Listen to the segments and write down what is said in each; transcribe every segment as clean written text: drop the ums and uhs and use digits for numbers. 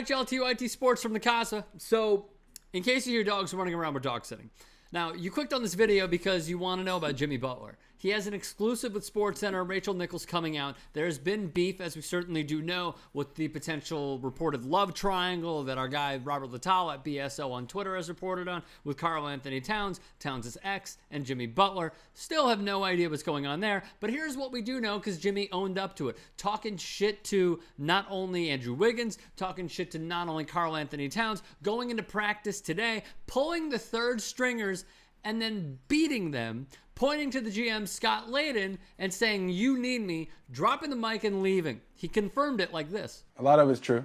All right, y'all, TYT Sports from the Casa. So, in case you hear dogs running around, we're dog sitting. Now, you clicked on this video because you want to know about Jimmy Butler. He has an exclusive with SportsCenter, Rachel Nichols, coming out. There's been beef, as we certainly do know, with the potential reported love triangle that our guy Robert Lital at BSO on Twitter has reported on with Karl-Anthony Towns, Towns' ex, and Jimmy Butler. Still have no idea what's going on there, but here's what we do know because Jimmy owned up to it. Talking shit to not only Andrew Wiggins, talking shit to not only Karl-Anthony Towns, going into practice today, pulling the third stringers and then beating them, pointing to the GM Scott Layden and saying, "You need me," dropping the mic and leaving. He confirmed it like this. A lot of it's true.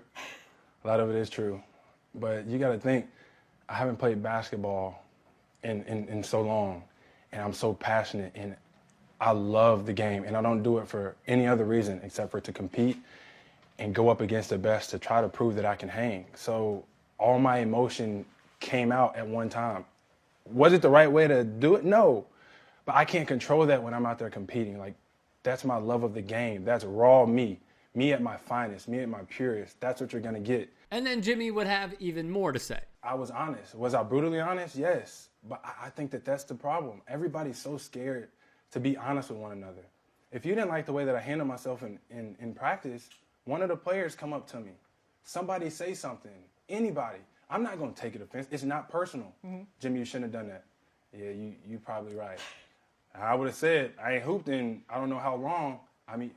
A lot of it is true. But you got to think, I haven't played basketball in so long, and I'm so passionate, and I love the game, and I don't do it for any other reason except for to compete and go up against the best to try to prove that I can hang. So all my emotion came out at one time. Was it the right way to do it? No. But I can't control that when I'm out there competing. Like, that's my love of the game. That's raw me. Me at my finest. Me at my purest. That's what you're going to get. And then Jimmy would have even more to say. I was honest. Was I brutally honest? Yes. But I think that that's the problem. Everybody's so scared to be honest with one another. If you didn't like the way that I handled myself in practice, one of the players come up to me. Somebody say something. Anybody. I'm not going to take it offense. It's not personal. Jimmy, you shouldn't have done that. Yeah, you probably right. I would have said, I ain't hooped in I don't know how long. I mean,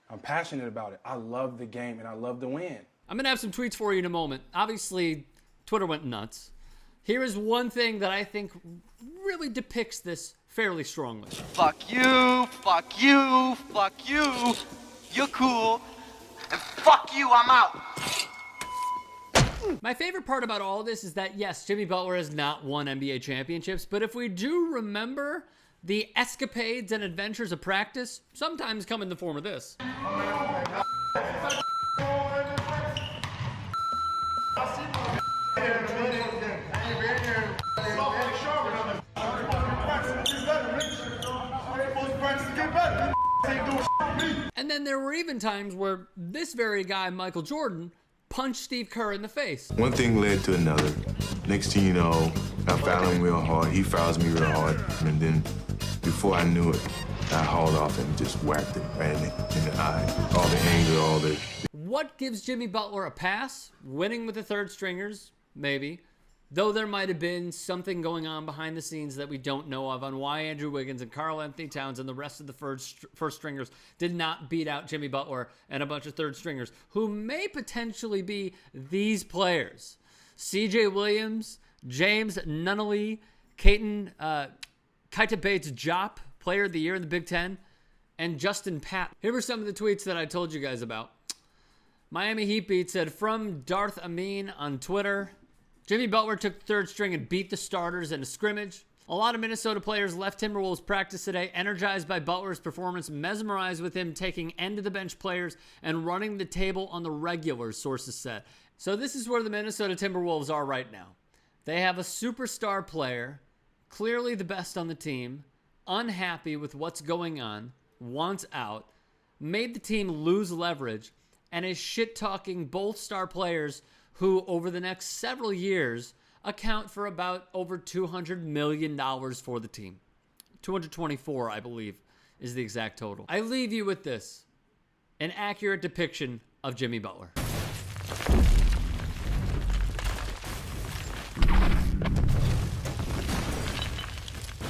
I'm passionate about it. I love the game, and I love to win. I'm going to have some tweets for you in a moment. Obviously, Twitter went nuts. Here is one thing that I think really depicts this fairly strongly. Fuck you, fuck you, fuck you. You're cool. And fuck you, I'm out. My favorite part about all of this is that, yes, Jimmy Butler has not won NBA championships, but if we do remember, the escapades and adventures of practice sometimes come in the form of this. And then there were even times where this very guy, Michael Jordan, punched Steve Kerr in the face. One thing led to another. Next thing you know, I fouled him real hard. He fouls me real hard. And then before I knew it, I hauled off and just whacked it right in the eye. All the anger, all the... What gives Jimmy Butler a pass? Winning with the third stringers? Maybe. Though there might have been something going on behind the scenes that we don't know of on why Andrew Wiggins and Karl-Anthony Towns and the rest of the first stringers did not beat out Jimmy Butler and a bunch of third stringers who may potentially be these players. CJ Williams, James Nunnally, Keita Bates-Diop, Player of the Year in the Big Ten, and Justin Patton. Here were some of the tweets that I told you guys about. Miami Heat Beat said, from Darth Amin on Twitter, Jimmy Butler took the third string and beat the starters in a scrimmage. A lot of Minnesota players left Timberwolves practice today, energized by Butler's performance, mesmerized with him taking end-of-the-bench players and running the table on the regulars, sources said. So this is where the Minnesota Timberwolves are right now. They have a superstar player, clearly the best on the team, unhappy with what's going on, wants out, made the team lose leverage, and is shit-talking both star players who, over the next several years, account for about over $200 million for the team. 224, I believe, is the exact total. I leave you with this, an accurate depiction of Jimmy Butler.